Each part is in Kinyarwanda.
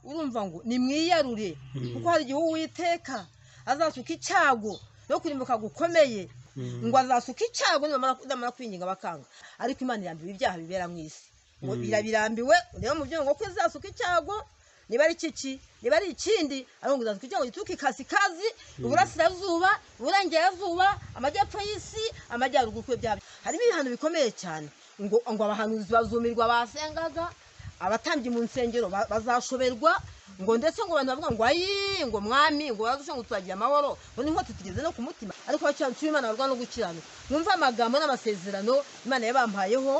urumva ngo ni mwiyarure kuko hari igihe Uwiteka azasuka icyago no kurimbuka gukomeye ngo azasuka icyago namara kwinginga bakanga ariko Imana irambiwe ibyaha bibera mu isi ngo birabirambiwe rero mu byo ngo ko izasuka icyago niba ari kiki niba ari ikindi ariko uzasuka icyago gituruka ikasikazi uburasirazuba uburengerazuba amajyepfo y'isi amajyaruguru kwe byaba harimo ibihano bikomeye cyane ngo abahanuzi bazumirwa basengaga abatambye mu nsengero bazashoberwa ngo ndetse ngo abantu bavuga ngo ayi ngo mwami ngo baradusha ngo twagiye amahoro ngo ni nk'uko tugeze no ku mutima ariko cyane Imana barwa no gukirana mwumva amagambo n'amasezerano Imana yabampayeho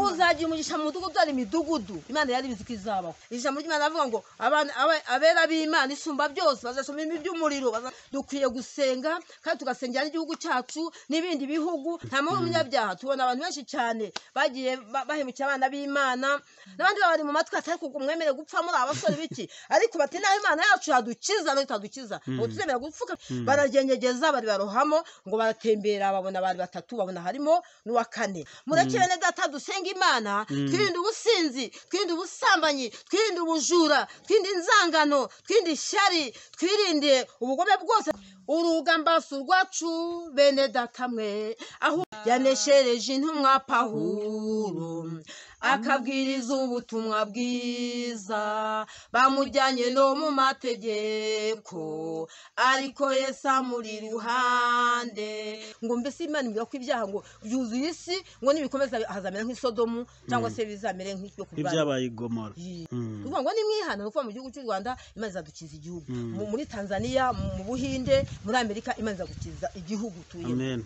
uzagira umugisha mu mudugudu ari midugudu Imana yari bizi kizabaho ijambo ry'Imana avuga ngo abana abera b'Imana isumba byose bazashoma iby'umuriro dukwiye gusenga kandi tugasengera n'igihugu cyacu n'ibindi bihugu nta muntu umunyabyaha tubona abantu benshi cyane bagiye bahemukira abana b'Imana n'abandi bari mu matwi atari kumwemere gupfa muri abasore biki ariko bati naho Imana yacu yadukiza no itadukiza ngo tuzemera gupfuka baragengegeza bari barohamo ngo baratembera babona bari batatu babona harimo n'uwa kane mureke bene data dusenga Imana twirinde ubusinzi twirinde ubusambanyi twirinde ubujura twirinde inzangano twirinde ishyari twirinde ubugome bwose urugamba surwacu bene data mwe aho yaneshereje intumwa Pawulo akabwiriza ubutumwa bwiza bamujyanye no mu mategeko ariko Yesu amuri ruhande ngo mbese Imana ivuga ko ibyaha ngo byuzuye isi ngo nibikomeza hazamera nk'isodomu cyangwa se bizamere nk'icyo kubara ibyabaye igomora kuvuga ngo ni mwihana no mu gihugu cy'u Rwanda Imana izadukiza igihugu muri Tanzania mu Buhinde muri Amerika Imana izagukiza igihugu tuyemo amen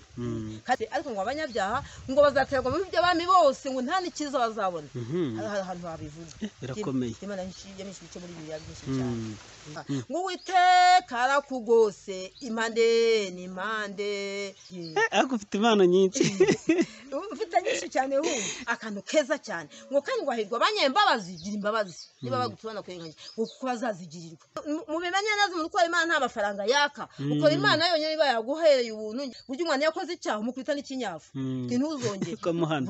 kandi ariko ngo abanyabyaha ngo bazaterwa mu by'abami bose ngo nta nikiza bazabona ahantu habivuze birakomeye Imana yamishije icyo muri biriya byinshi cyane ngo Uwiteka arakugose impande n'impande ariko ufite impano nyinshi ufite nyinshi cyane akantu keza cyane ngo kandi ngo ahirwa abanyembabazi gira imbabazi niba bagutubana kwenganya ngo kuko bazazigirirwa mubimenye neza umuntu ukora Imana nta mafaranga yaka ukora Imana yonyine iba yaguhereye ubuntu buryo umwana yakoze icyaha umukwita n'ikinyafu ntuzongere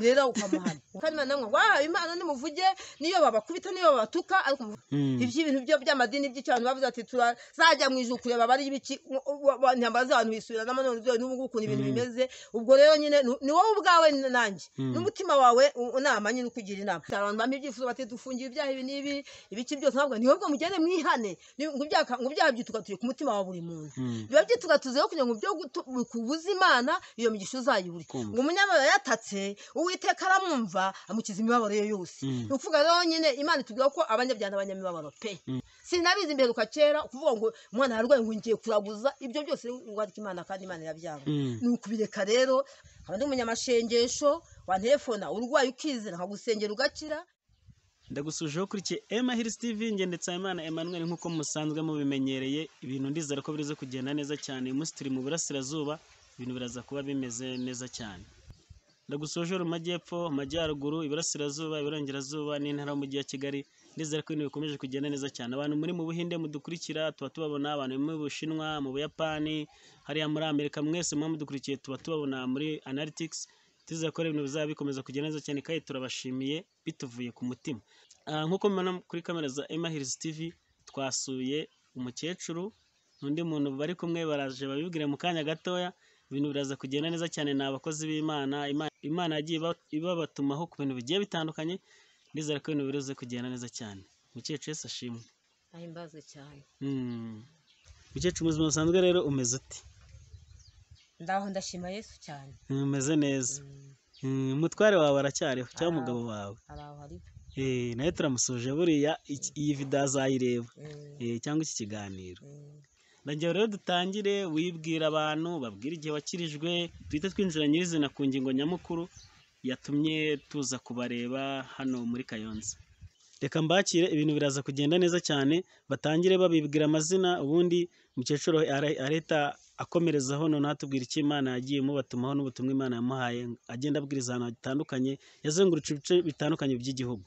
rero ukamuhana kandi Imana ngo Imana nimuvuge niyo babakubita niyo babatuka ariko iby'ibintu byo by'amadini by'icyabantu bavuze ati turazajya mu ijuru kureba bari ibiki nyambaza abantu bisubiranamo none byo n'ubu ukuntu ibintu bimeze ubwo rero nyine ni wowe ubwawe nanjye n'umutima wawe unama nyine ukugira inama abantu bamwe ibyifuzo bati dufungiye ibyaha ibi n'ibi ibiki byose ntabwo niho bwo mugende mwihane ngo ibyaha byitugatuye ku mutima wa buri muntu biba byitugatuzeho kugira ngo byo kubuza Imana iyo migisha uzayiburi ngo umunyamabara yatatse Uwiteka aramwumva amukiza imibabaro ye yose ni ukuvuga rero nyine Imana itubwira ko abanyabyaha n'abanyamibabaro pe sinabizi imbere ukakera kuvuga ngo umwana yarwaye ngo ngiye kuraguza ibyo byose ngo ariko Imana kandi Imana irabyanga ni ukubireka rero abandi umunyamashengesho wa telefona urwaye ukizera nkagusengera ugakira ndagusujeho kuri Emma Hills TV ndetse Imana Emmanuel nkuko musanzwe mubimenyereye ibintu ndizera ko birize kugenda neza cyane umunsi turi mu burasirazuba ibintu biraza kuba bimeze neza cyane ndagusoje mu majyepfo amajyaruguru iburasirazuba iburengerazuba n'intara y'umujyi wa Kigali ndizera ko ibintu bikomeje kugenda neza cyane abantu muri mu Buhinde mudukurikira tuba tubabona abantu mu Bushinwa mu Buyapani hariya muri Amerika mwese mudukurikiye tuba tubabona muri Analytics tuzakora ko ibintu bizaba bikomeza kugenda neza cyane kandi turabashimiye bituvuye ku mutima nkuko mubona kuri kamera za Emma Hills TV twasuye umukecuru n'undi muntu bari kumwe baraje babibwire mu kanya gatoya ibintu biraza kugenda neza cyane n'abakozi b'Imana Imana yagiye ibabatumaho ku bintu bigiye bitandukanye ndizera ko ibintu birize kugenda neza cyane mukecuru Yesu ashimwe ahimbazwe cyane mukecuru muzima usanzwe rero umeze uti ndaho ndashima Yesu cyane umeze neza umutware wawe aracyariho cyangwa umugabo wawe nawe turamusuje buriya iyi video azayireba cyangwa iki kiganiro ndagira rero dutangire wibwira abantu babwira igihe wakirijwe twite twinjira nyirizina ku ngingo nyamukuru yatumye tuza kubareba hano muri Kayonza reka mbakire ibintu biraza kugenda neza cyane batangire babibwira amazina ubundi mukecuru areta akomerezaho none atubwira icyo Imana yagiye mubatumaho n'ubutumwa Imana yamuhaye agenda abwiriza ahantu hatandukanye yazengurutse ibice bitandukanye by'igihugu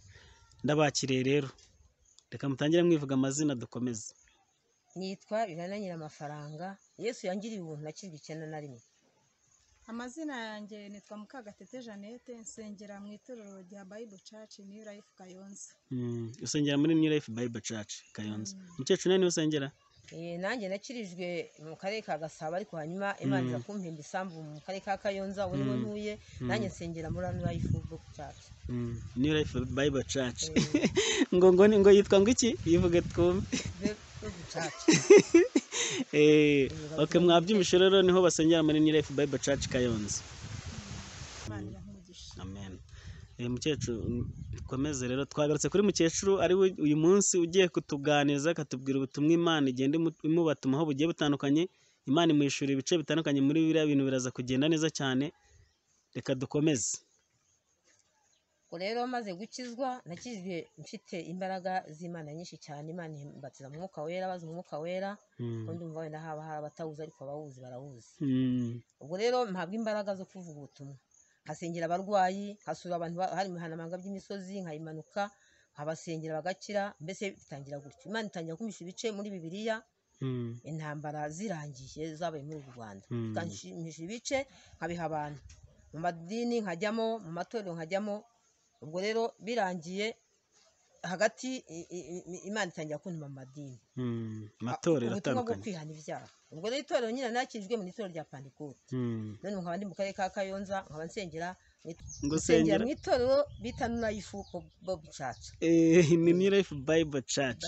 ndabakiriye rero reka mutangire mwivuga amazina dukomeze nitwa Irana Nyiramafaranga Yesu yangiriye ubuntu nakirwa 9 na rimwe Amazina yanjye nitwa Mukagatete Jeannette, nsengera mu itorero rya Bible Church New Life Kayonza. Usengera muri New Life Bible Church Kayonza. Umukecuru nawe niwe usengera? Nanjye nakirijwe mu karere ka Gasabo, ariko hanyuma Imana iza kumpemba isambu mu karere ka Kayonza, ubu niho ntuye. Nanjye nsengera muri New Life Bible Church. New Life Bible Church. ngo yitwa ngo iki? Yivuge twumve. Bible Church. Okay, mwabyumvishe rero niho basengera muri New Life Bible Church Kayonza. Amen. Mukecuru dukomeze rero, twagarutse kuri mukecuru ari uyu munsi ugiye kutuganiza akatubwira ubutumwa Imana igenda imubatumaho bugiye butandukanye. Imana imwishura ibice bitandukanye muri biriya bintu, biraza kugenda neza cyane. Reka dukomeze. Rero maze gukizwa, nakizwe mfite imbaraga z'Imana nyinshi cyane. Imana imbatiza mu mwuka wera, baza umwuka wera, undi umva wenda haba hari abatawuzi, ariko abawuzi barawuzi. Ubwo rero mpabwa imbaraga zo kuvuga ubutumwa, nkasengera abarwayi, nkasura abantu hari mu bihanamanga by'imisozi, nkayimanuka nkabasengera bagakira. Mbese bitangira gutyo, Imana itangira kumisha ibice muri Bibiliya. Intambara zirangiye zabaye muri u Rwanda, ikamisha ibice nkabiha abantu, mu madini nkajyamo, mu matorero nkajyamo. Ubwo rero birangiye hagati Imana itangira kuntuma mu madini, matorero ubutumwa bwo atandukanye. kwihana ibyaha. Ubwo rero itorero nyine nakijwe mu itorero rya Pentecote. None nkaba ndi mu karere ka Kayonza, nkaba nsengera mu itorero bita New Life Bible Church. Ni New Life Bible Church.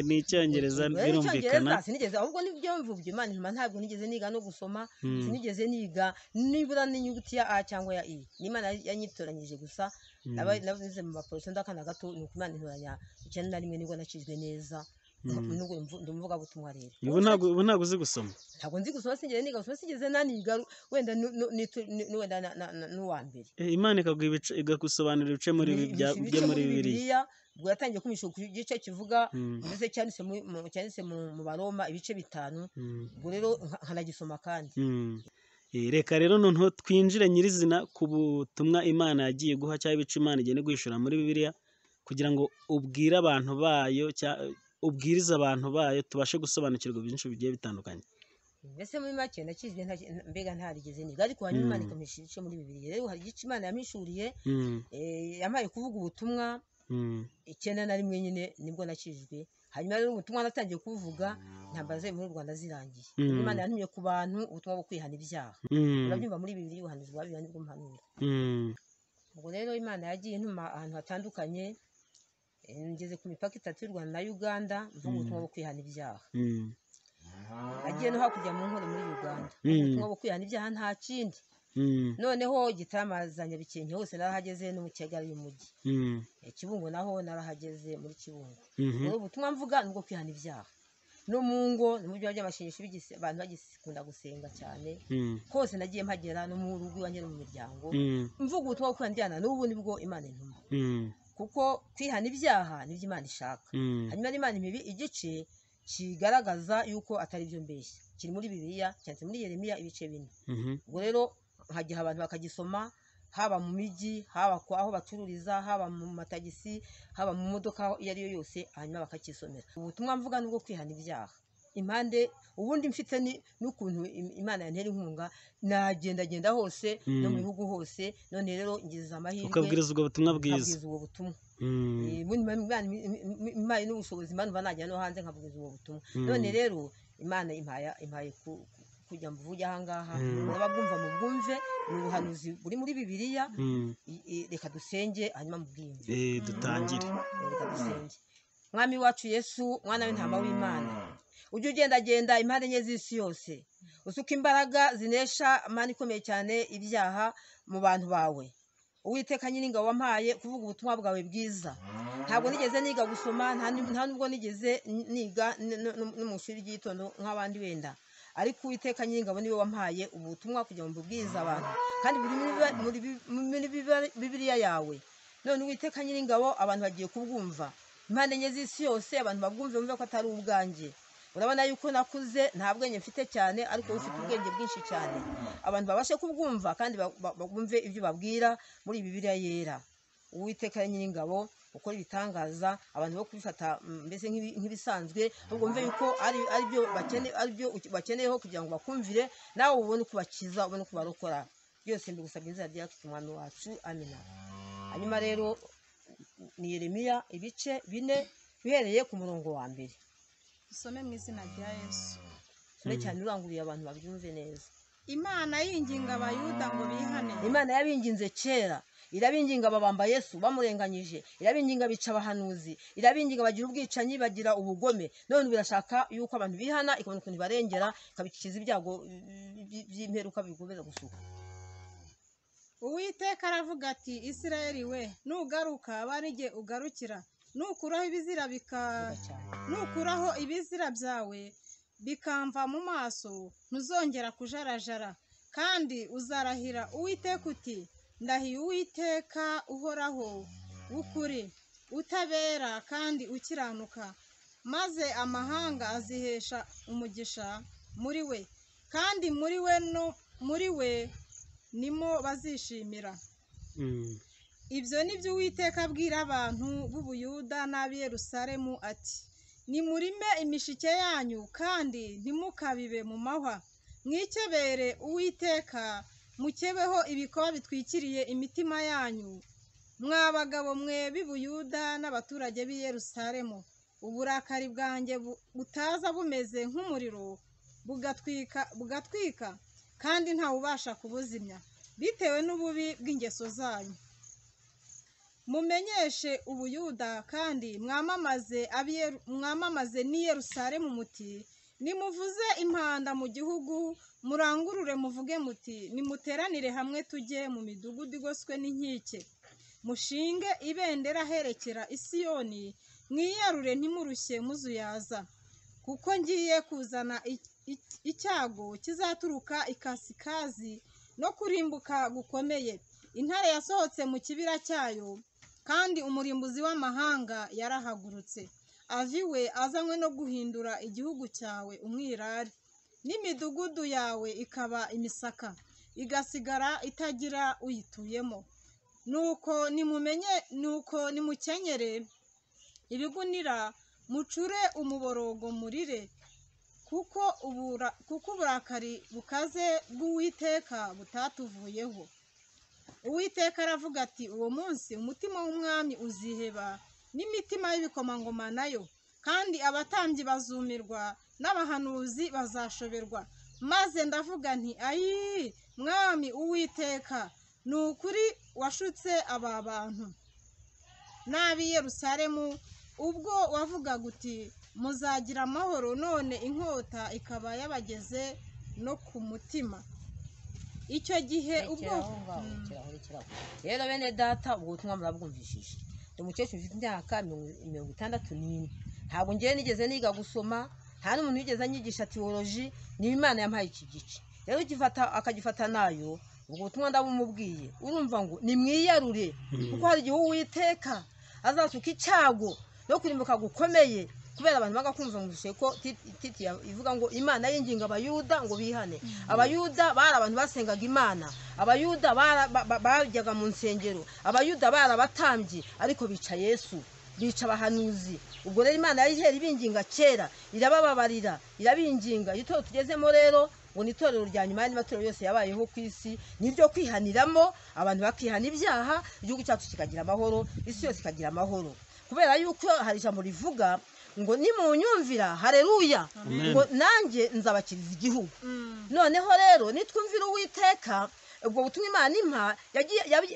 Ni Icyongereza birumvikana. Sinigeze, ahubwo nibyo mvubye. Imana intuma, ntabwo nigeze niga no gusoma, sinigeze niga nibura n'inyuguti ya A cyangwa ya I. Ni Imana yanyitoranyije gusa. Nabize mu bapolisi ndakana gato, nuko Imana intoranya 91 nibwo nakijwe neza. Ndumuvuga butumwa rero. Ubu ntabwo uzi gusoma? Ntabwo nzi gusoma, sinigeze niga gusoma, sinigeze naniga wenda wenda n'uwa mbere. Imana igagusobanurira ibice muri Bibiliya. Ubwo yatangiye kumisha ku gice kivuga, mbese cyanditse mu Baroma ibice 5. Ubwo rero nkanagisoma kandi. Reka rero noneho twinjire nyirizina ku butumwa Imana yagiye guha, cyangwa ibice Imana igenda guhishura muri Bibiliya, kugira ngo ubwire abantu bayo, ubwiriza abantu bayo, tubashe gusobanukirwa byinshi bigiye bitandukanye. Mbese muri make nakizwe mbega ntarigeze niga, ariko hanyuma Imana ikamisha ibice muri Bibiliya. Rero hari igice Imana yamishuriye, yamaye kuvuga ubutumwa 91 nyine nibwo nakijwe. Hanyuma rero ubutumwa natangiye kuvuga, intambara zari muri Rwanda zirangiye. Imana yantumye ku bantu ubutumwa bwo kwihana ibyaha. Urabyumva muri Bibiliya, ubuhanuzi bwa Bibiliya nibwo mpanura. Ubwo rero Imana yagiye intuma ahantu hatandukanye. Ngeze ku mipaka 3 y'u Rwanda na Uganda, mvuga ubutumwa bwo kwihana ibyaha. Nagiye no hakurya mu nkore muri Uganda, ubutumwa bwo kwihana ibyaha nta kindi. Noneho Gitarama za Nyabikenke hose narahageze, no mu Kigali y'umujyi. Kibungo naho narahageze muri Kibungo. Rero ubutumwa mvuga nubwo kwihana ibyaha. No mu ngo, no mu byo by'amashinyisho abantu bagikunda gusenga cyane. Hose nagiye mpagera, no mu rugo iwanjye no mu miryango. Mvuga ubutumwa bwo kwihana ibyaha, n'ubu nibwo Imana intuma. Kuko kwihana ibyaha nibyo Imana ishaka. Hanyuma Imana imibi igice kigaragaza yuko atari byo mbeshya, kiri muri Bibiliya, cyanditse muri Yeremiya ibice 4. Ubwo rero hagiye abantu bakagisoma, haba mu miji, haba aho bacururiza, haba mu matagisi, haba mu modoka iyo ari yo yose, hanyuma bakakisomera. Ubutumwa mvuga nubwo kwihana ibyaha. Impande ubundi mfite n'ukuntu Imana yantera inkunga, nagenda hose no mu bihugu hose. None rero ngize amahirwe, ukabwiriza ubwo butumwa bwiza. Nkabwiriza ubwo butumwa. Imana n'ubushobozi, Imana najya no hanze nkabwiriza ubwo butumwa. None rero Imana impaye kujya mvuge ahangaha, nababwumva mu bwumve, ni ubuhanuzi buri muri Bibiliya. Reka dusenge hanyuma mubwimve. Dutangire. Reka dusenge. Mwami wacu Yesu, mwana w'intama w'Imana, ujye ugendagenda impande enye z'isi yose, usuka imbaraga zinesha Imana ikomeye cyane ibyaha mu bantu bawe. Uwiteka Nyiringabo wampaye kuvuga ubutumwa bwawe bwiza. Ntabwo nigeze niga gusoma, nta nubwo nigeze niga no mu ishuri ry'itondo nk'abandi wenda, ariko Uwiteka Nyiringabo niwe wampaye ubutumwa kugira ngo mbubwirize abantu, kandi buri muri Bibiliya yawe. None Uwiteka Nyiringabo abantu bagiye kubwumva impande enye z'isi yose, abantu babwumve, bumve ko atari ubwanjye. Urabona yuko nakuze, nta bwenge mfite cyane, ariko ufite ubwenge bwinshi cyane. Abantu babashe kubwumva kandi bumve ibyo babwira muri Bibiliya yera. Uwiteka Nyiringabo ukora ibitangaza abantu bo kubifata mbese nk'ibisanzwe ahubwo bumve yuko ari byo bakeneyeho kugira ngo bakumvire nawe ubone uko bakiza ubone uko barokora byose mbigusabye inzira rya Kristo umwami wacu amina. Hanyuma rero ni Yeremiya ibice 4 bihereye ku murongo wa 1. Usome mu izina rya Yesu. Sore cyane uranguriye abantu babyumve neza. Imana yinginga abayuda ngo bihane. Imana yabinginze kera, irabinginga babamba Yesu bamurenganyije, irabinginga bica abahanuzi, irabinginga bagira ubwicanyi bagira ubugome. None birashaka yuko abantu bihana ikabona ukuntu barengera kabikiza ibyago by'imperuka bigobera gusuka. Uwiteka aravuga ati Isirayeli we nugaruka abarige ugarukira, nukuraho ibizira byawe bikamva mu maso ntuzongera kujarajara, kandi uzarahira Uwiteka uti ndahiye Uwiteka uhoraho w'ukuri utabera kandi ukiranuka, maze amahanga azihesha umugisha muri we, kandi muri we nimo bazishimira. Ibyo ni byo Uwiteka abwira abantu b'Ubuyuda n'ab'i Yerusalemu ati nimurime imishike yanyu kandi ntimukabibe mu mahwa, mwikebere Uwiteka mukebeho ibikoba bitwikiriye imitima yanyu, mwa bagabo mwe b'i Buyuda n'abaturage b'i Yerusalemu. Uburakari bwanjye butaza bumeze nk'umuriro bugatwika kandi ntawubasha kubuzimya bitewe n'ububi bw'ingeso zanyu. Mumenyeshe Ubuyuda kandi mwamamaze n'i Yerusalemu muti nimuvuze impanda mu gihugu, murangurure muvuge muti nimuteranire hamwe tujye mu midugudu igoswe n'inkike, mushinge ibendera herekera Isiyoni, mwiyarure ntimurushye muzuyaza, kuko ngiye kuzana icyago kizaturuka ikasikazi no kurimbuka gukomeye. Intare yasohotse mu kibira cyayo, kandi umurimbuzi w'amahanga yarahagurutse, aviwe azanywe no guhindura igihugu cyawe umwirare, n'imidugudu yawe ikaba imisaka, igasigara itagira uyituyemo. Nuko nimukenyere ibigunira, mucure umuborogo murire, kuko uburakari bukaze bw'Uwiteka butatuvuyeho. Uwiteka aravuga ati uwo munsi umutima w'umwami uziheba n'imitima y'ibikomangoma nayo, kandi abatambyi bazumirwa n'abahanuzi bazashoberwa. Maze ndavuga nti ayi mwami Uwiteka, ni ukuri washutse aba bantu n'ab'i Yerusalemu ubwo wavugaga uti muzagira amahoro, none inkota ikaba yabageze no ku mutima. Icyo gihe ubwo rero bene data ubwo butumwa murabwumvishije. Ndi umukecuru ufite imyaka 64, ntabwo ngiye nigeze niga gusoma, nta n'umuntu wigeze anyigisha theology, ni Imana yampaye iki gice. Rero akagifata nayo ubwo butumwa ndabumubwiye, urumva ngo nimwiyarure kuko hari igihe Uwiteka azasuka icyago no kurimbuka gukomeye, kubera abantu bagakumva mu ko titi ivuga ngo Imana yinginga abayuda ngo bihane. Abayuda bari abantu basengaga Imana, abayuda bajyaga mu nsengero, abayuda bari abatambyi, ariko bica Yesu, bica abahanuzi. Ubwo rero Imana yari ibinginga kera, irabababarira, irabinginga. Itorero tugezemo rero ngo ni itorero rya nyuma y'amatorero yose yabayeho ku isi, niryo kwihaniramo, abantu bakihana ibyaha, igihugu cyacu kikagira amahoro, isi yose ikagira amahoro. Kubera yuko hari ijambo rivuga ngo nimunyumvira, haleluya, ngo nanjye nzabakiriza igihugu. Noneho rero nitwumvira Uwiteka, ubwo butumwa Imana impa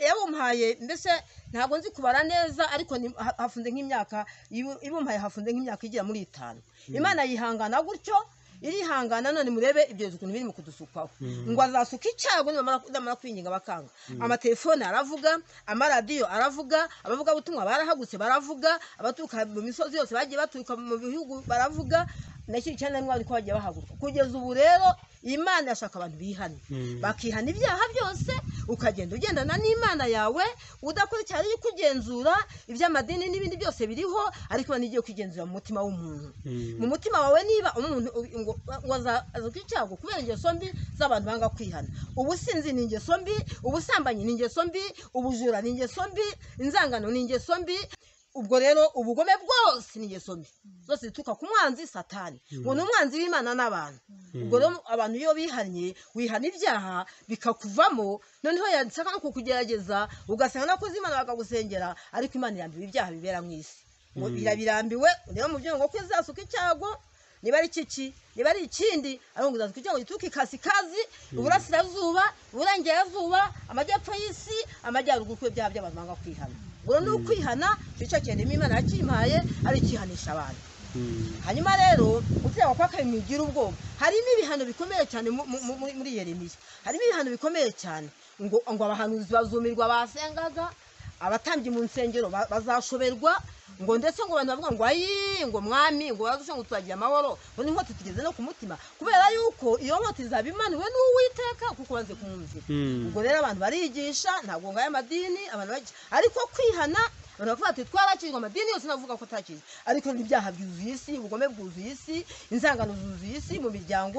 yabumpaye, mbese ntabwo nzi kubara neza, ariko hafunze nk'imyaka ibumpaye, hafunze nk'imyaka igera muri 5. Imana yihangana gutyo, irihangana. None murebe ibyo ukuntu biri mu kudusukwaho, ngo azasuka icyago namara kwinginga bakanga. Amatelefone aravuga, amaradiyo aravuga, abavuga butumwa barahagutse baravuga, abaturuka mu misozi yose bagiye baturuka mu bihugu baravuga, nakiri cyane n'abandi ko bagiye bahaguruka. Kugeza ubu rero Imana yashaka abantu bihana, bakihana ibyaha byose, ukagenda ugendana n'Imana yawe, udakora cyane kugenzura iby'amadini n'ibindi byose biriho, ariko nigiye kwigenzura mu mutima w'umuntu. Mu mutima wawe niba umuntu ngo azuka icyago kubera ingeso mbi z'abantu banga kwihana. Ubusinzi ni ingeso mbi, ubusambanyi ni ingeso mbi, ubujura ni ingeso mbi, inzangano ni ingeso mbi, ubwo rero ubugome bwose ni ingeso mbi zose zituruka ku mwanzi satani ngo ni umwanzi w'Imana n'abantu ubwo rero abantu iyo bihannye wihana ibyaha bikakuvamo noneho yanditsaka no kukugerageza ugasanga nakoze Imana bakagusengera ariko Imana irambiwe ibyaha bibera mu isi ngo irabirambiwe rero mu byo ngo ko izasuka icyago niba ari kiki niba ari ikindi ariko uzasuka icyago gituruka ikasikazi uburasirazuba uburengerazuba amajyepfo y'isi amajyaruguru ko ibyaha by'abantu banga kwihana ngo ni ukwihana cyo cyane Imana yakimpaye ari kihanisha abantu hanyuma rero ubyaba kwa kabiri mugira ubwoba harimo ibihano bikomeye cyane muri Yeremiya harimo ibihano bikomeye cyane ngo abahanuzi bazumirwa basengaga abatambyi mu nsengero bazashoberwa ngo ndetse ngo abantu bavuga ngo ayi ngo mwami ngo bazushe ngo twagiye amahoro ngo ni nkoti tugeze no ku mutima kubera yuko iyo nkoti izabimaniwe n'Uwiteka kuko banze kumwumvira ubwo rero abantu barigisha ntabwo ngaye amadini abantu ariko kwihana baravuga ati twarakirwa amadini yose navuga ko atakije ariko n'ibyaha byuzuye isi ubugome bwuzuye isi inzangano zuzuye isi mu miryango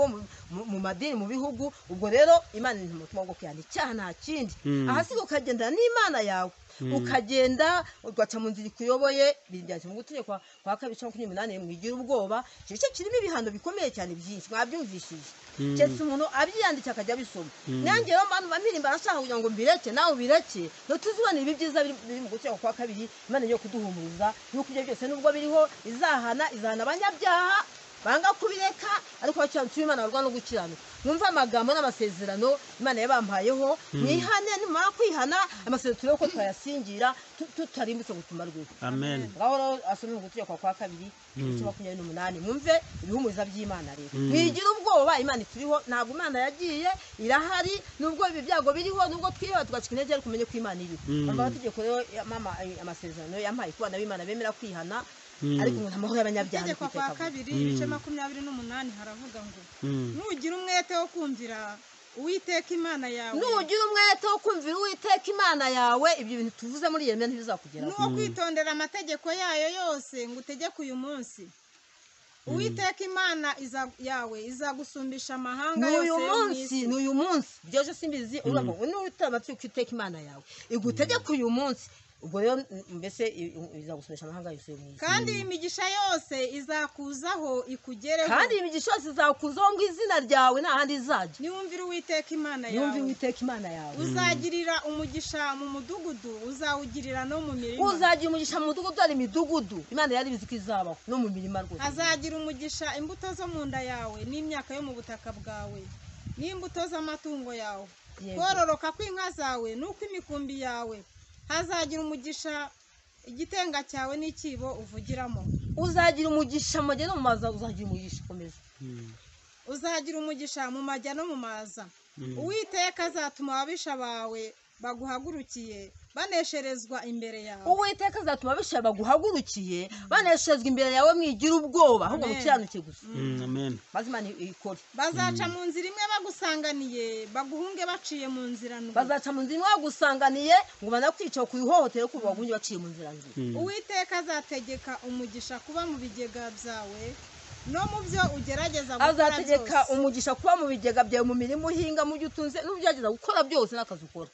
mu madini mu bihugu ubwo rero Imana ni umutima wo kwihana icyaha nta kindi ahasiga ukagendana n'Imana yawe ukagenda ugaca mu nzira ikuyoboye biryanje mu gutegekwa kwa 2:18 mwigira ubwoba cyo kirimo ibihano bikomeye cyane byinshi mwabyumvishije cyese umuntu abyiyandika akajya bisoma nanjye rero abantu bamirimba arashaka kugira ngo mbireke nawe ubireke no tuzibona ibi byiza biri mu gutegekwa kwa 2 Imana yo kuduhumuza yuko ibyo byose nubwo biriho izahana abanyabyaha banga kubireka ariko bacyantse Imana barwa no gukiranuka mwumva amagambo n'amasezerano Imana yabampayeho mwihane nimara kwihana amasezerano turiho ko twayasingira tutarimbutse gutuma rwe amen ngaho asomye gutegekwa kwa 2:28 mwumve ibihumuza by'Imana rero mwigira ubwoba Imana turiho ntabwo Imana yagiye irahari nubwo ibi byago biriho nubwo twiheba tugacika intege ariko kumenye ko Imana iriho bamba bategeko rero mama amasezerano yampaye ku bana b'Imana bemera kwihana ariko ngo amahoro y'abanyabyaha Itegeko kwa 2:28 haravuga ngo nugira umwete wo kumvira Uwiteka Imana yawe nugira umwete wo kumvira Uwiteka Imana yawe ibyo bintu tuvuze muri Yeremiya ntibizakugeraho nuwo kwitondera amategeko yayo yose ngo utegeke uyu munsi Uwiteka Imana yawe izagusumbisha amahanga yose n'uyu munsi byoje simbizi urumva ngo n'utama amategeko Uwiteka Imana yawe igutegeka uyu munsi ubwo rero mbese izagusumisha amahanga yose y'umwisi kandi imigisha yose izakuzaho ikugereho kandi imigisha yose izakuzaho ngo izina ryawe nta handi izajya niwumvira Uwiteka Imana yawe niwumvira Uwiteka Imana yawe uzagirira umugisha mu mudugudu uzawugirira no mu mirima uzagira umugisha mu mudugudu ari imidugudu Imana yari bizi ko izabaho no mu mirima rwose azagira umugisha imbuto zo mu nda yawe n'imyaka yo mu butaka bwawe n'imbuto z'amatungo yawe kororoka kw'inka zawe n'uko imikumbi yawe hazagira umugisha igitenga cyawe n'ikibo uvugiramo uzagira umugisha mu majya no mu maza uzagira umugisha komeza uzagira umugisha mu majya no mu maza Uwiteka azatuma ababisha bawe baguhagurukiye banesherezwa imbere yawe Uwiteka azatuma ababisha baguhagurukiye banesherezwa imbere yawe mwigira ubwoba ahubwo mukiranuke gusa amen bazimana ikore bazaca mu nzira imwe bagusanganiye baguhunge baciye mu nzira ndwi bazaca mu nzira imwe bagusanganiye ngo banakwica ku ihohotero ko bagunye baciye mu nzira ndwi Uwiteka azategeka umugisha kuba mu bigega byawe no mu byo ugerageza gukora azategeka umugisha kuba mu bigega byawe mu mirimo uhinga mu byo utunze n'ubyageza gukora byose n'akazi ukora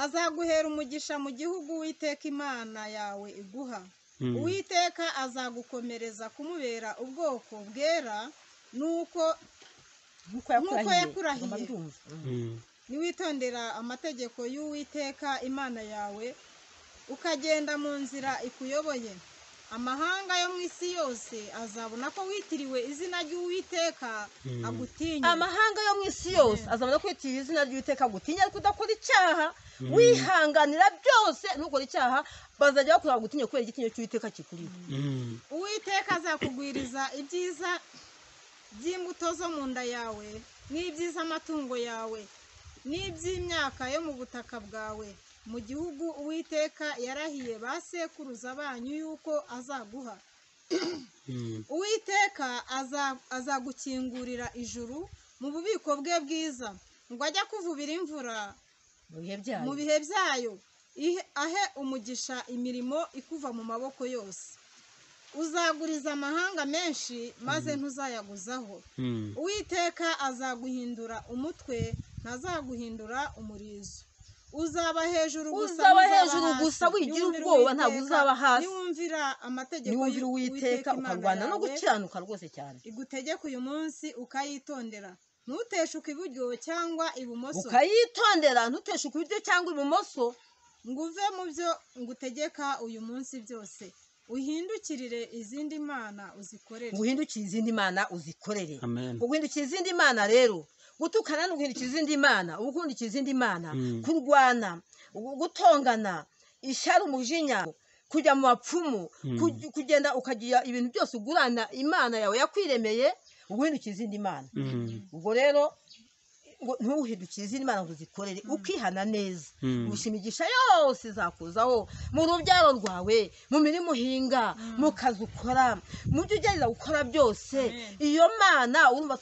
azaguhera umugisha mu gihugu Uwiteka Imana yawe iguha Uwiteka azagukomereza kumubera ubwoko bwera nuko yakurahiye niwitondera amategeko y'Uwiteka Imana yawe ukagenda mu nzira ikuyoboye amahanga yo mu isi yose azabona ko witiriwe izina ry'Uwiteka agutinya amahanga yo mu isi yose azabona ko witiriwe izina ry'Uwiteka agutinya ariko udakora icyaha wihanganira byose ntukora icyaha bazajya bakora gutinya kubera igitinyo cy'Uwiteka kikuriho Uwiteka azakugwiriza ibyiza by'imbuto zo mu nda yawe n'ibyiza amatungo yawe n'iby'imyaka yo mu butaka bwawe mu gihugu Uwiteka yarahiye ba sekuruza banyu yuko azaguha Uwiteka azagukingurira ijuru mu bubiko bwe bwiza ngo ajya kuvubira imvura mu bihe byayo ahe umugisha imirimo ikuva mu maboko yose uzaguriza amahanga menshi maze ntuzayaguzaho Uwiteka azaguhindura umutwe ntazaguhindura umurizo uzaba hejuru gusa wigira ubwoba ntabwo uzaba hasi niwumvira amategeko niwumvira Uwiteka ukarwana no gukiranuka rwose cyane igutegeka uyu munsi ukayitondera ntuteshuke iburyo cyangwa ibumoso ukayitondera ntuteshuke iburyo cyangwa ibumoso ngo uve mu byo ngutegeka uyu munsi byose uhindukirire izindi mana uzikorere guhindukira izindi mana rero gutukana no guhindukira izindi mana ugukundikira izindi mana kurwana gutongana ishyari umujinya kujya mu bapfumu kugenda ukagira ibintu byose ugurana imana yawe yakwiremeye uguhindukira izindi mana ubwo rero ntuhindukire izindi mana ngo uzikorere ukihana neza imigisha yose izakuzaho mu rubyaro rwawe mu mirimo uhinga mu kazi ukora mu byo ugerageza gukora byose iyo mana urumva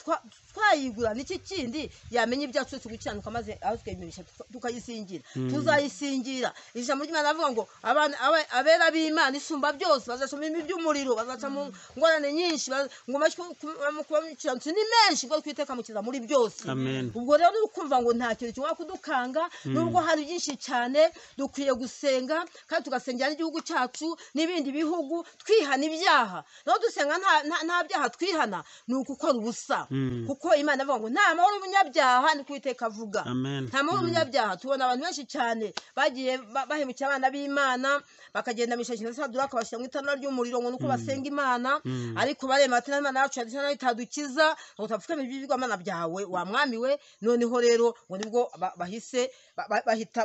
twayigura n'iki kindi yamenya ibyacu byose gukiranuka maze aho tukayimenyesha tukayisingira tuzayisingira ijambo ry'Imana avuga ngo abera b'Imana isumba byose bazaca mu by'umuriro bazaca mu ngorane nyinshi ngo kuba mukiranutsi ni menshi ngo twiteka mukiza muri byose ubwo rero ukumva ngo nta kintu kimwe kudukanga nubwo hari byinshi cyane dukwiye gusenga kandi tugasengera n'igihugu cyacu n'ibindi bihugu twihana ibyaha no dusenga nta byaha twihana ni ukukora ubusa kuko Imana avuga ngo nta mahoro y'umunyabyaha ni Uwiteka avuga nta mahoro y'umunyabyaha tubona abantu benshi cyane bagiye bahemukira abana b'Imana bakagenda mishakira sadura akabashyira mu itanura ry'umuriro ngo nuko basenga Imana ariko barema ati n'Imana yacu yadishana itadukiza ngo utapfukame ibigwamana byawe wa mwami we noneho rero ngo nibwo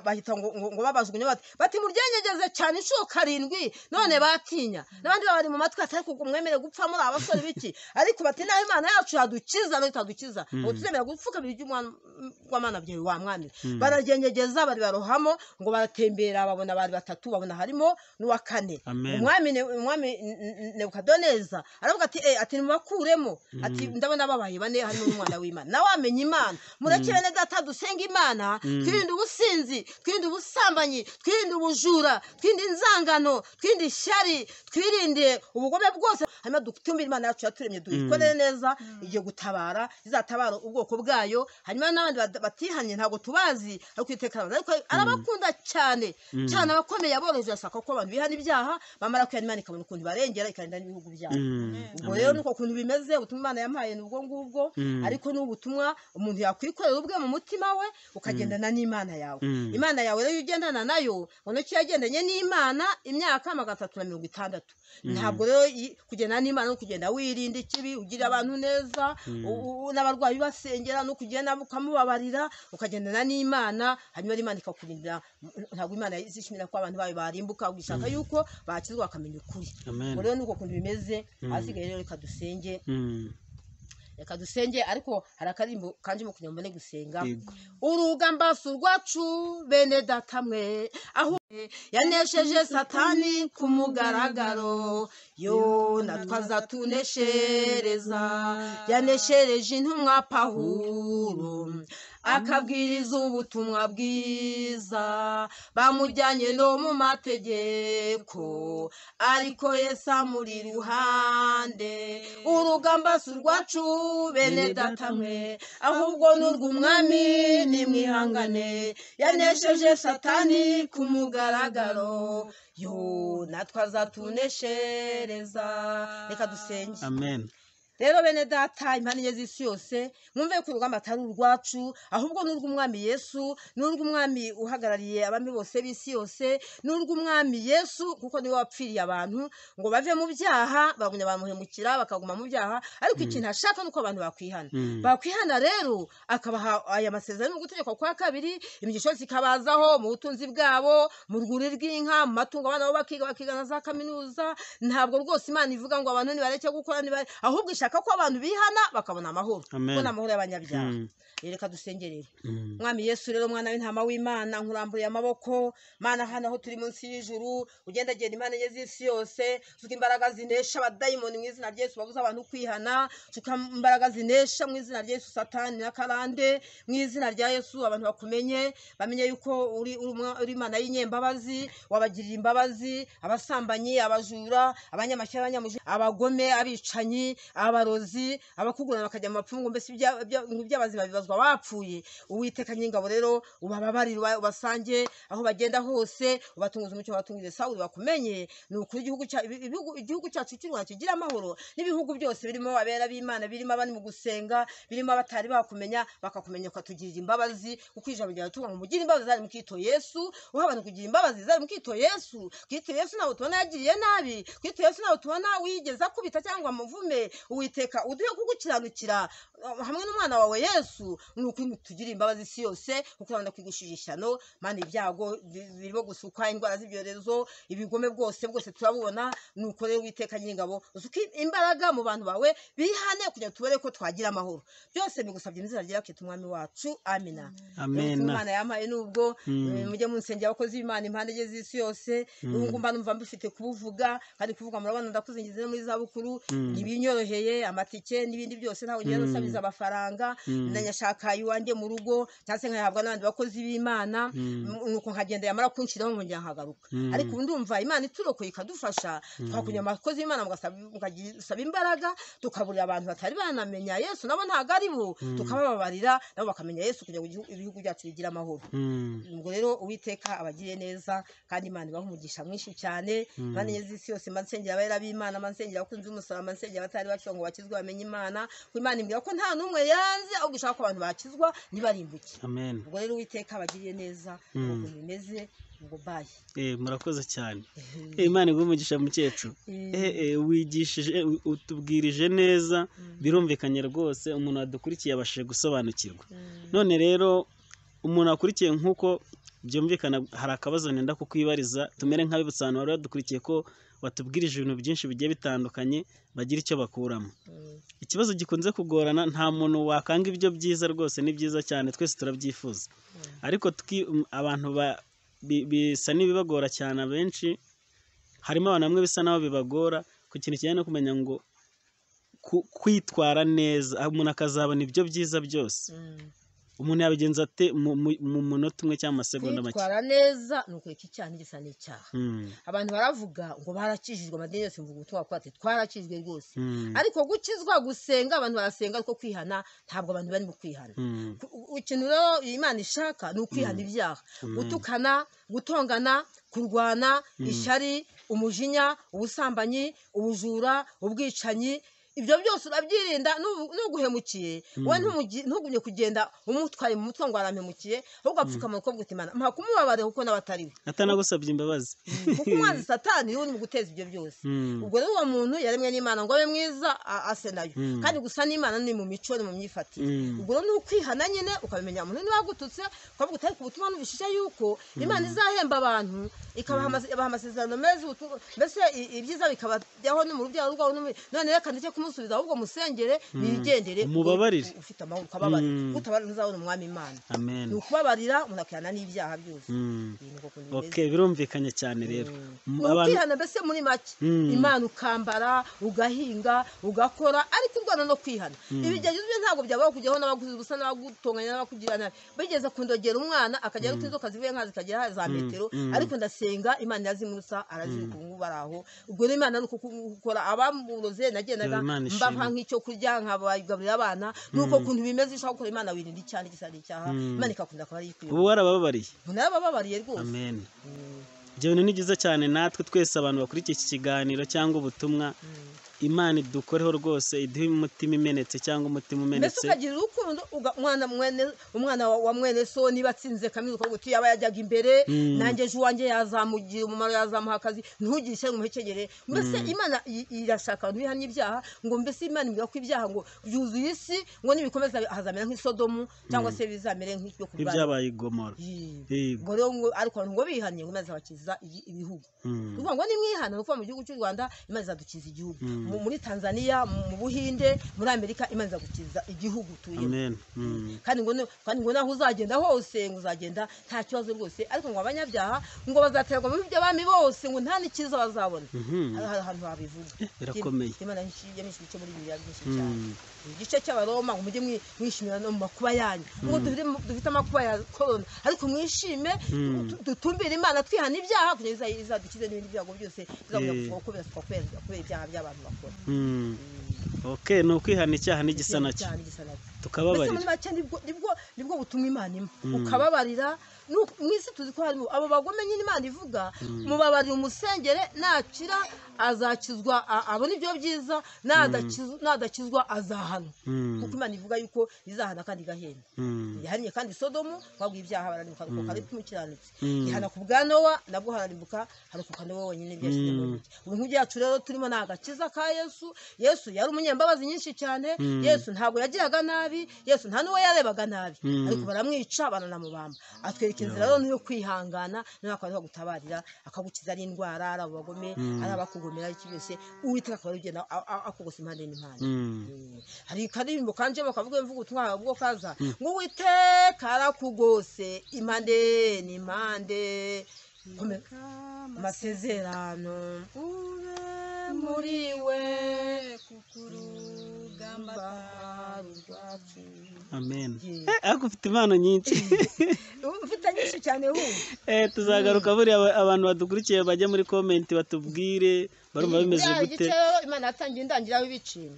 bahita ngo babazunye bati muryenyegeze cyane inshuro 7 none batinya n'abandi bari mu matwi atari kumwemere gupfa muri abasore biki ariko bati naho Imana yacu yadukiza no itadukiza ngo tuzemera gupfukama ibigwamana byawe wa mwami bararyenyegeza bari barohamo ngo baratembera babona bari batatu babona harimo n'uwa 4 umwami Nebukadoneza aravuga ati nimubakuremo ati ndabona babaye 4 harimo n'umwana w'Imana nawe amenye Imana murekere neza data dusenga Imana twirinde ubusinzi twirinde ubusambanyi twirinde ubujura twirinde inzangano twirinde ishyari twirinde ubugome bwose hanyuma dutumbire Imana yacu yaturemye duyikorere neza igiye gutabara izatabara ubwoko bwayo hanyuma n'abandi batihanye ntago tubazi ariko Uwiteka ariko arabakunda cyane cyane abakomeye aboroheje asaka ko abantu bihana ibyaha bamara kwihana Imana ikabona ukuntu barengera ikarinda n'ibihugu byabo ubwo rero nuko kuntu bimeze ubutumwa Imana yampaye n'ubwo ngubwo ariko n'ubutumwa umuntu yakwikorera ubwe mu mutima we ukagendana n'Imana yawe Imana yawe rero ugendana nayo ngo cyo yagendanye n'Imana imyaka 360 ntabwo rero kugendana n'Imana no kugenda wirinda ikibi ugira abantu neza n'abarwayi basengera no kugenda ukamubabarira ukagendana n'Imana hanyuma Imana ikakurindira ntabwo Imana izishimira ko abantu bayo barimbuka ugishaka yuko bakizwa akamenya ukuri rero nuko kuntu bimeze asigaye rero reka dusenge ariko hari akarimbo kanje mu kunyambone gusenga urugamba surwacu bene datamwe aho yanesheje Satani ku mugaragaro yo natwaza tuneshereza yaneshereje intumwa Pawulo akabwiriza ubutumwa bwiza bamujyanye no mu mategeko ariko Yesu amuri ruhande urugamba surwacu bene datamwe ahubwo n'urw'umwami nimwihangane yanesheje Satani ku mugaragaro yo natwaza tuneshereza reka dusenge amen rero bene data impande z'isi yose mwumve ko urugamba atari urwacu ahubwo n'urw'umwami Yesu n'urw'umwami uhagarariye abami bose b'isi yose n'urw'umwami Yesu kuko niwe wapfiriye abantu ngo bave mu byaha bagumya bamuhemukira bakaguma mu byaha ariko ikintu ashaka nuko abantu bakwihana rero akabaha aya masezerano gutegeka kwa 2 imigisho zikabazaho mu butunzi bwabo mu rwuri rw'inka mu matungo abana bo bakiga na za kaminuza ntabwo rwose Imana ivuga ngo abantu nibareke gukora ahubwo shaka ko abantu bihana bakabona amahoro kubona amahoro y'abanyabyaha reka dusengerere mwami Yesu rero mwana w'intama w'Imana nkuramburiye amaboko Mana hano aho turi munsi y'ijuru ugendagenda Imana y'isi yose suka imbaraga zinesha abadayimoni mu izina rya Yesu babuza abantu kwihana suka imbaraga zinesha mu izina rya Yesu Satani na karande mu izina rya Yesu abantu bakumenye bamenye yuko uri Imana y'inyembabazi wabagirira imbabazi abasambanyi abajura abanyamashyira abanyamuji abagome abicanyi abarozi abakugurana bakajya mu mapfungo mbese iby'abazima bibazwa bapfuye. Uwiteka nyingabo rero ubababarire ubasange aho bagenda hose, ubatunguza umucyo watunguje Sawuli bakumenye. Ni ukuri igihugu cyacu cy'u Rwanda kigira amahoro, n'ibihugu byose birimo abera b'Imana, birimo abari mu gusenga, birimo abatari bakumenya bakakumenya, ukatugirira imbabazi, kuko ijambo ryawe tuvuga ngo mugire imbabazi zari mu Kristo Yesu. Uha abantu kugira imbabazi zari mu Kristo Yesu. Kristo Yesu ntabwo tubona yagiriye nabi, Kristo Yesu ntabwo tubona wigeze akubita cyangwa amuvume. Uwiteka uduhe kugukiranukira hamwe n'umwana wawe Yesu. Ni ukuri tugire imbabazi isi yose, kuko urabona kwigushije ishyano Mana, ibyago birimo gusuka, indwara z'ibyorezo, ibigome bwose turabubona. Ni uko rero Uwiteka nyingabo usuka imbaraga mu bantu bawe bihane, kugira tubere ko twagira amahoro. Byose bigusabye mu izina rya Kristo umwami wacu, amina. Imana yampaye nubwo mujye munsengera abakozi b'Imana impande z'isi yose. Ubu mba numva mbifite kubuvuga, kandi kuvuga murabona ndakuzingize muri zabukuru, ntibinyoroheye, amatike n'ibindi byose ntawe ngenda nsabiza amafaranga, ndanyashaka iwanjye mu rugo cyangwa se nkayahabwa n'abandi bakozi b'Imana, nuko nkagenda yamara kunshiraho nkongera nkagaruka. Ariko ubu ndumva Imana iturokoye ikadufasha, twakunya abakozi b'Imana mugasaba imbaraga, tukaburira abantu batari banamenya Yesu nabo ntago ari bo, tukabababarira nabo bakamenya Yesu, kugira ngo ibihugu byacu bigira amahoro. Ubwo rero Uwiteka abagiriye neza, kandi Imana ibaha umugisha mwinshi cyane. Mana y'isi yose mansengera abera b'Imana, mansengera abakunzi b'umusaraba, mansengera abatari bakizwa ngo bakizwe bamenye Imana, ko Imana imbwira ko nta n'umwe yanze, ahubwo ishaka ko abantu bakizwa ntibarimbuke. Amen. Ubwo rero Uwiteka abagiriye neza, uko bimeze. Ubwo baye murakoze cyane. Imana iguhe umugisha mukecuru. Wigishije utubwirije neza, birumvikanye rwose, umuntu wadukurikiye abashije gusobanukirwa. None rero umuntu akurikiye nk'uko byumvikana, hari akabazo nenda kukwibariza, tumere nk'abibutsa abantu bari badukurikiye ko watubwirije ibintu byinshi bigiye bitandukanye, bagira icyo bakuramo. Ikibazo gikunze kugorana, nta muntu wakanga ibyo byiza, rwose ni byiza cyane, twese turabyifuza, ariko abantu bisa n'ibibagora cyane. Abenshi harimo abantu bamwe bisa naho bibagora ku kintu kijyanye no kumenya ngo kwitwara neza, umuntu akazabona ibyo byiza byose. Umuntu yabigenza ate mu munota umwe cyangwa amasegonda make? Kwitwara neza ni ukureka icyaha n'igisa n'icyaha. Abantu baravuga ngo barakijijwe, amadini yose mvuga ubutumwa ko ati twarakijijwe rwose, ariko gukizwa, gusenga, abantu barasenga, ariko kwihana ntabwo abantu bari mu kwihana. Ikintu rero Imana ishaka ni ukwihana ibyaha, gutukana, gutongana, kurwana, ishyari, umujinya, ubusambanyi, ubujura, ubwicanyi. Ibyo byose urabyirinda n'uguhemukiye, we ntugumye kugenda umutwaye mu mutwe ngo arampemukiye, ahubwo apfukama uko bwite Imana mpa kumubabarira kuko n'abatari we, atanagusabye imbabazi, kuko umwanzi Satani niwe uri mu guteza ibyo byose. Ubwo rero uwo muntu yaremwe n'Imana ngo abe mwiza ase nayo, kandi gusa n'Imana ni mu mico, ni mu myifatire. Ubwo rero ni ukwihana nyine, ukabimenya umuntu niba agututse, ukavuga utari ku butumwa n'ubishije yuko Imana izahemba abantu, ikabaha amasezerano meza, mbese ibyiza bikabajyaho no mu rubyaro rwawe. None reka ndeke kumusubiza, ahubwo musengere, nigendere, mubabarire, ufite amahoro, ukababarira, utabarira ntuzabona umwami Imana. Amen. Ni ukubabarira, umuntu akihana n'ibyaha byose. Okay, birumvikanye cyane rero. Kwihana mbese muri make, Imana ukambara, ugahinga, ugakora, ariko urwana no kwihana. Ibigeragezo byo ntabwo byabaho kujyaho n'abaguzi busa n'abagutonganya n'abakugirana. Bigeze kundogera umwana akajya ari inzoka zivuye nkazi kagera za metero, ariko ndasenga Imana yazimusa arazirika, ubu baraho. Ubwo rero Imana nuko gukora abamuroze nagendaga mba nk'icyo kurya, nkabagaburira abana, nuko kuntu bimeze ishaka gukora. Imana wirinda icyaha n'igisa n'icyaha, Imana ikakunda akaba yikwiye. Ubu warababariye? Narababariye rwose. Amen. Ibyo bintu ni byiza cyane. natwe twese abantu bakurikiye iki kiganiro cyangwa ubutumwa, Imana idukoreho rwose, iduhe umutima imenetse cyangwa umutima umenetse. Mbese ukagira urukundo, umwana wa mwene so niba atsinze kaminuza ukavuga uti yaba yajyaga imbere, nanjye ejo uwanjye yazamugira umumaro, yazamuha akazi, ntugire ishyari umuhekegere. Mbese Imana irashaka abantu bihanye ibyaha, ngo mbese Imana imbwira ko ibyaha ngo byuzuye isi, ngo nibikomeza hazamera nk'isodomu, cyangwa se bizamere nk'ibyo ku bwami ibyabaye i Gomora. Ngo rero ariko abantu ngo bihanye, ngo Imana izabakiza ibihugu. Tuvuga ngo nimwihana, nuko mu gihugu cy'u Rwanda Imana izadukiza igihugu, muri Tanzania, mu Buhinde, muri Amerika, Imana izagukiza igihugu tuyemo. Amen. Kandi ngo naho uzagenda hose, ngo uzagenda nta kibazo rwose. Ariko ngo abanyabyaha ngo bazaterwa mu by'abami bose, ngo nta n'ikiza bazabona. Ahantu habivuga birakomeye. Imana yamishije icyo muri Bibiliya byinshi cyane. Igice cy'Abaroma ngo mujye mwishimira no mu makuba yanyu, ngo dufite amakuba ya korona, ariko mwishime, dutumbire Imana, twihana ibyaha kugira izadukize n'ibindi byago byose bizagumya kubera ibyaha by'abantu bakora. okay ni ukwihana icyaha n'igisa nacyo tukababarira muri make nibwo butumwa Imana imwe ukababarira mu isi tuzi ko harimo abo bagome nyine Imana ivuga mubabarira umusengere nakira azakizwa abona ibyo byiza nadakizwa azahana kuko Imana ivuga yuko izahana kandi gahenda yahannye kandi Sodomu wabwiye ibyaha bararimbuka kuko ari kumukiranutse ihana ku bwa Nowa nabwo hararimbuka harokoka Nowa wenyine byashyize mu ntoki ubu nk'ibyacu rero turimo nagakiza ka Yesu yari umunyembabazi nyinshi cyane Yesu ntabwo yagiraga nabi Yesu nta n'uwo yarebaga nabi ariko baramwica baranamubamba atwereka inzira rero niyo kwihangana niyo akaba gutabarira akagukiza ari indwara ari abagome ari abakugomera iki byose Uwiteka akaba ugenda akugose impande n'impande hari kadirimbo kanje bakavuga imvugo ubutumwa bwo kaza ngo Uwiteka arakugose impande n'impande amasezerano ube muri we kukurugamba rwacu amen ariko ufite impano nyinshi ufite nyinshi cyane tuzagaruka buriya abantu badukurikiye bajya muri comment batubwire barumva bimeze gute Imana yatangiye indangira w'ibiciro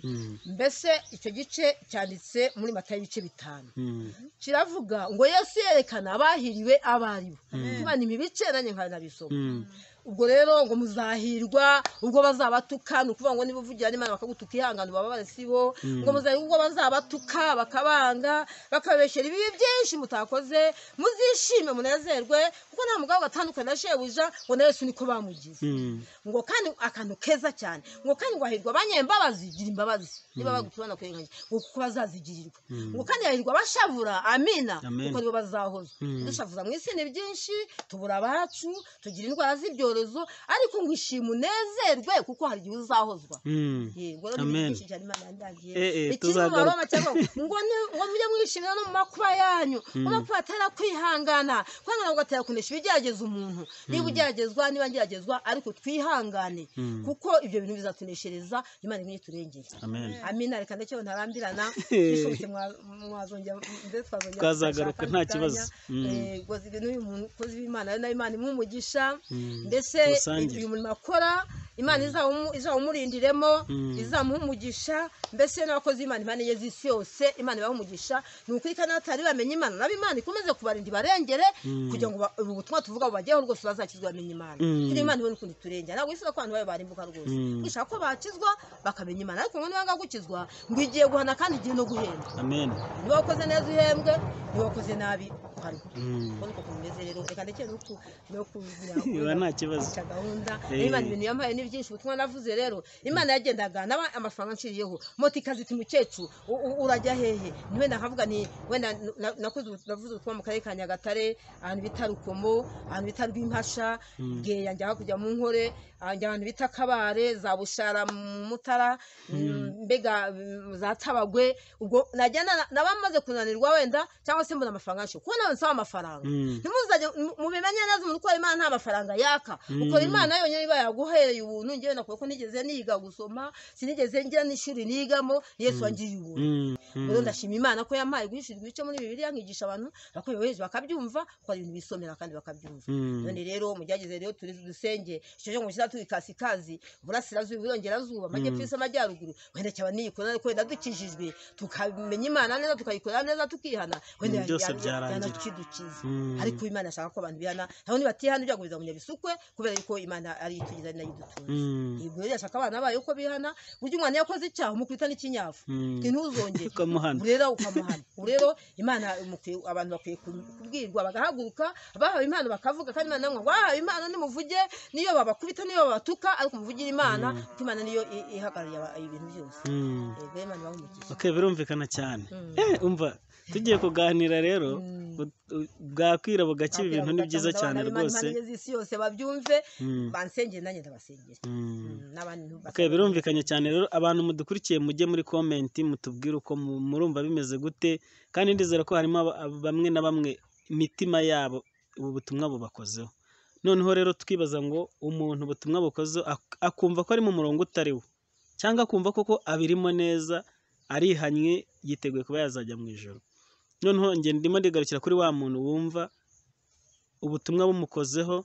mbese icyo gice cyanditse muri Matayo ibice 5 kiravuga ngo Yesu yerekana abahiriwe abaribo Imana imibice nanye nkanabisoma ubwo rero ngo muzahirwa ubwo bazabatuka nukuvuga ngo niba uvugira n'Imana bakagutuka ihangana bababare sibo ngo muzahirwa ubwo bazabatuka bakabanga bakabeshera ibibi byinshi mutakoze muzishime munezerwe kuko nta mugabo gatandukana na shebuja ngo na Yesu niko bamugize ngo kandi akantu keza cyane ngo kandi wahirwa abanyembabazi gira imbabazi niba bagutubana kwenganya ngo kuko bazazigirirwa ngo kandi yahirwa bashavura amina kuko nibo bazahozwa dushavuza mu isi ni byinshi tubura abacu tugira indwara z'ibyo ariko ngo ishima unezerwe kuko hari igihe uzahozwa yego rero byinshi cyane Imana yandangiye tuzagaruka ngo mujye mwishimira no mu makuba yanyu makuba atera kwihangana kwangana ngo atera kunesha ibigerageza umuntu niba ugeragezwa niba ngeragezwa ariko twihangane kuko ibyo bintu bizatuneshereza Imana imwe turengeye amina reka ndetse ntarambirana bishobotse mwazongera ndetse twazongera twazagaruka nta kibazo gozi n'uyu muntu kozi w'Imana na Imana imumugisha ndetse uyu murimo akora Imana izawumurindiremo izamuha umugisha mbese n'abakozi Imana Imana y'isi yose Imana ibaha umugisha nuko ikana atari bamenye Imana nabi Imana ikomeze kubarinda barengere kugira ngo ubu butumwa tuvuga bageho rwose bazakizwa bamenye Imana kiri Imana ibone kundi turengera ntabwo isaba ko abantu bayo barimbuka rwose bishaka ko bakizwa bakamenya Imana ariko ngo niba gukizwa ngo igiye guhana kandi igiye no guhemba amen niba wakoze neza uhembwe niba wakoze nabi uko kumeze rero reka ndeke no kuzira nta kibazo gahunda Imana ibintu yampaye ni byinshi ubutumwa navuze rero Imana yagendaga naba amafaranga nciriyeho moti kaziti mukecuru urajya hehe niwe ndakavuga ni wenda navuze ubutumwa mu karere ka Nyagatare ahantu bita Rukomo ahantu bita Rwimpasha ngeya njya kujya mu nkore ahantu bita Kabare za Bushara Mutara mbega za Tabagwe ubwo najyana nabamaze kunanirwa wenda cyangwa se mbona amafaranga nsho kubona nsaba amafaranga ntimuzaje mubimenye neza umuntu ko Imana nta mafaranga yaka uko Imana yonyine iba yaguhereye ubuntu ngewe nakuye ko nigeze niga gusoma sinigeze ngira n'ishuri nigamo Yesu wangiriye ubuntu rero ndashima Imana ko yampaye guhishirwa ibice muri Bibiliya nkigisha abantu bakoyoheje bakabyumva ko ari ibintu bisomera kandi bakabyumva none rero mujyageze rero turi dusenge cyo ngo kira tukasikazi burasirazuba burongerazuba majyepfo amajyaruguru wenda cyaba niyikora ariko wenda dukijijwe tukamenya Imana neza tukayikora neza tukihana wenda kidukiza ariko Imana ashaka ko abantu bihana naho nibatihana byagubiza munyabisukwe kubera yuko Imana ari itugiza nayidutunze yego rero ashaka abana bayo uko bihana buryo umwana yakoze icyaha umukwita n'ikinyafu ntuzongere urera ukamuhana urero Imana abantu bakwiye kubwirwa bagahaguruka bahawe Imana bakavuga kandi Imana namwe wahawe Imana nimuvuge niyo babakubita niyo babatuka ariko muvugira Imana Imana niyo ihagarariye ibintu byose yego Imana bahumugisha okay birumvikana cyane umva tugiye kuganira rero bwakwira bugacya ibintu ni byiza cyane rwose isi yose babyumve bansengere nanjye ndabasengera okay birumvikanye cyane rero abantu mudukurikiye mujye muri comment mutubwire uko murumva bimeze gute kandi ndizera ko harimo bamwe na bamwe imitima yabo ubu butumwa bubakozeho noneho rero twibaza ngo umuntu ubutumwa bukoze akumva ko ari mu murongo utariwo cyangwa akumva koko abirimo neza arihanye yiteguye kuba yazajya mu ijoro noneho nge ndimo ndigarukira kuri wa muntu wumva ubutumwa bumukozeho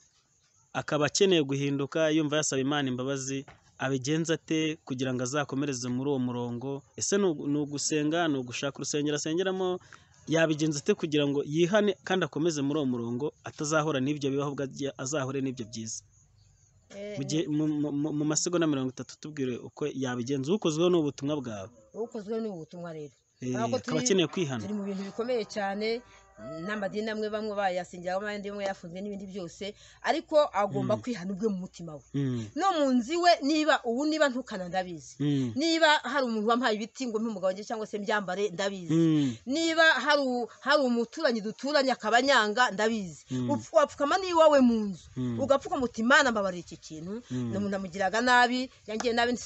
akaba akeneye guhinduka yumva yasaba Imana imbabazi abigenza ate kugira ngo azakomereze muri uwo murongo? Ese ni ugusenga, ni ugushaka urusengero asengeramo? Yabigenza ate kugira ngo yihane kandi akomeze muri uwo murongo, atazahura n'ibyo bibaho, azahure n'ibyo byiza? Mu masegonda 30 tubwire uko yabigenza. Ukozweho n'ubutumwa bwawe. Ukozweho n'ubutumwa rero. Akaba akeneye kwihana. Turi mu bintu bikomeye cyane, n'amadini amwe bamwe bayasingira, abandi bamwe yafunze n'ibindi byose, ariko agomba kwihana ubwe mu mutima we. No mu nzi we, niba ntukana ndabizi. Niba hari umuntu wampaye ibiti ngo mpumugabo wanjye cyangwa se mbyambare ndabizi. Niba hari umuturanyi duturanye akabanyanga ndabizi. Wapfukama ni wawe mu nzu ugapfuka mutima nambabarira iki kintu, n'umuntu amugiraga nabi, yangiye nabi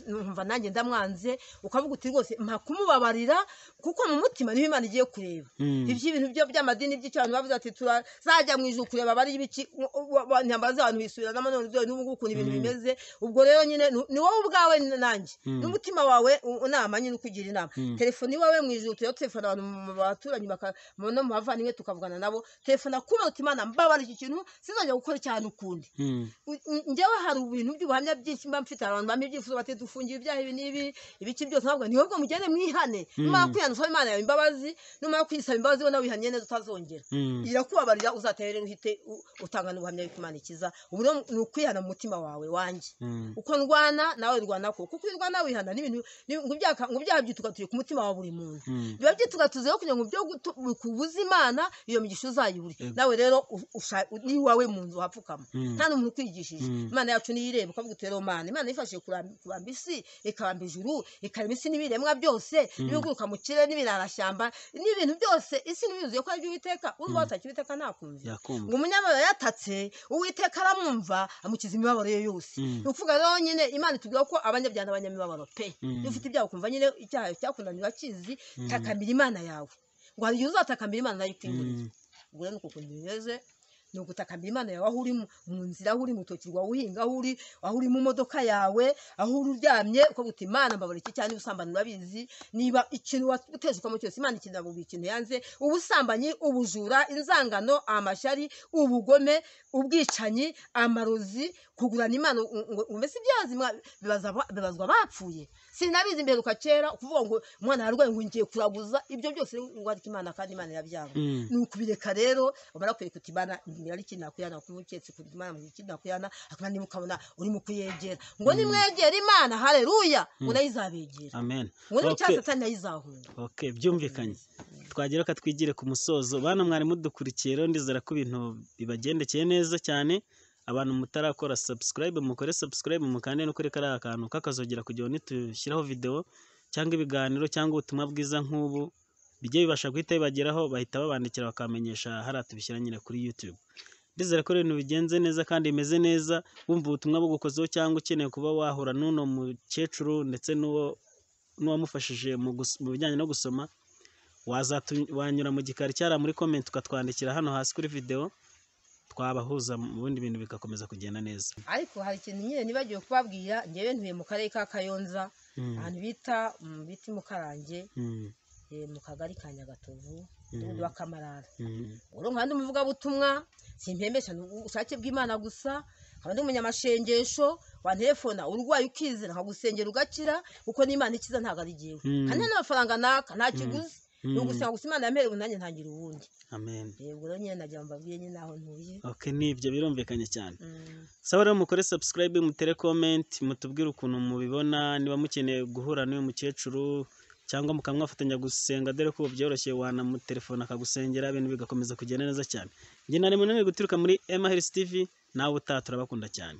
numva nanjye ndamwanze, ukavuga uti rwose mpa kumubabarira, kuko mu mutima niho Imana igiye kureba. Ibyo bintu by'amadini by'icyantu bavuze ati turazajya mu ijuru kureba bari ibiki, ntambara z'abantu bisubira n'amanone n'ubu ukuntu ibintu bimeze. Ubwo rero nyine ni wowe ubwawe nanjye n'umutima wawe unama nyine ukugira inama. Telefone iwawe mu ijuru, tuyo telefone abantu mu baturanyi no mu bavandimwe tukavugana nabo, telefone akuba uti Imana mbabarira iki kintu, sinzajya gukora cyane ukundi. Njyewe hari ibintu by'ubuhamya byinshi mba mfite, abantu bamwe ibyifuzo bati dufungiye ibyaha ibi n'ibi ibiki byose, ntabwo ni ahubwo mugende mwihane. Numara kwihana usaba Imana yawe imbabazi, numara kwisaba imbabazi we nawe wihanye neza utazongera. Irakubabarira, uzatere rero uhite utanga n'ubuhamya bw'Imana ikiza. Ubu rero ni ukwihana mu mutima wawe wanjye. Uko ndwana nawe rwana ko, kuko irwana wihana n'ibintu ngo ibyaha byitugatuye ku mutima wa buri muntu. Biba byitugatuzeho kugira ngo byo kubuza Imana iyo migisha uzayibure. Nawe rero ni wawe mu nzu hapfukama, nta n'umuntu ukwigishije. Imana yacu niyireba ukavuga uti rero Mana, Imana yifashije kuramba isi, ikabamba ijuru, ikarema isi n'ibiremwa byose, n'ibiguruka mu kirere n'ibirarashyamba n'ibintu byose, isi n'ibiyuzuye ko ari Uwiteka. Urumva wataka Uwiteka ntakumvira. Ngo umunyamabaro yatatse Uwiteka aramwumva, amukiza imibabaro ye yose. Ni ukuvuga rero nyine Imana itubwira ko abanyabyaha n'abanyamibabaro pe. Iyo ufite ibyaha ukumva nyine icyaha cyakunaniye urakizi, takambira Imana yawe. Ngo hari igihe uzatakambira Imana nayo ikwingurira. Ubwo rero nuko ukuntu bimeze, ni ugutakambira Imana yawe aho uri mu nzira, aho uri mu rutoki rwawe uhinga, aho uri mu modoka yawe, aho uri uryamye, ukavuga uti Imana mbabarira iki cyane. Ubusambanyi urabizi, niba ikintu watezukamo cyose Imana ikinira mu ikintu yanze: ubusambanyi, ubujura, inzangano, amashyari, ubugome, ubwicanyi, amarozi, kugurana Imana. Mbese ibyaha bibazwa bapfuye. Sinabizi mberuka kera kuvuga ngo umwana yarwaye ngo ngiye kuraguza, ibyo byose ngo ariko Imana, kandi Imana irabyanga. Ni ukubireka rero, bamara kwereka uti Imana ari ikintu nakuyana, kumuketse ku Imana mu ikintu nakuyana, akaba niba ukabona uri mu kuyegera, ngo nimwegera Imana, haleluya, ngo nayo izabegera. Amen. Ngo n'icyatsi Satani nayo izahunga. Okay, byumvikanye. Twagera ko twigire ku musozo. Bana mwari mudukurikiye rero, ndizera ko ibintu bibagendekeye neza cyane. Abantu mutarakora subscribe, mukore subscribe, mukande no kuri kariya kantu kakazogera kugira ngo nitushyiraho video cyangwa ibiganiro cyangwa ubutumwa bwiza nk'ubu bijye bibasha guhita bibageraho, bahita babandikira bakamenyesha hariya tubishyira nyine kuri YouTube. Ndizera ko ibintu bigenze neza kandi bimeze neza. Wumva ubutumwa bugukozeho cyangwa ukeneye kuba wahura n'uno mukecuru ndetse n'uwamufashije mu bijyanye no gusoma, wanyura mu gikari cyara muri comment ukatwandikira hano hasi kuri video, twabahuza mu bindi bintu bigakomeza kugenda neza. Ariko hari ikintu nyine nibagiwe kubabwira, njyewe ntuye mu karere ka Kayonza, ahantu bita Mukarange, mu kagari ka Nyagatovu, wa Kamarara. Uro nkandi umuvuga butumwa, simpembesha ubushake bw'Imana gusa, kandi umunyamashengesho wa telefona urwaye ukizera nkagusengera ugakira, kuko n'Imana ikiza ntago ari giwe. Kandi n'amafaranga naka nta kiguzi. Nugusenga gusa Imana yamerewe nanjye ntangira ubundi. Amen. Yego rero nyine nagira mbabwiye nyine aho ntuye. Okay, nibyo birumvikanye cyane. Sawa rero, mukore subscribe, mutere comment, mutubwire ukuntu mubibona, niba mukeneye guhura n'uyu mukecuru cyangwa mukamwafatanya gusenga, dore ko byoroshye, wana mu telefone akagusengera, ibintu bigakomeza kugenda neza cyane. Njye nari munini guturuka muri Emma Hills TV, nawe utaha turabakunda cyane.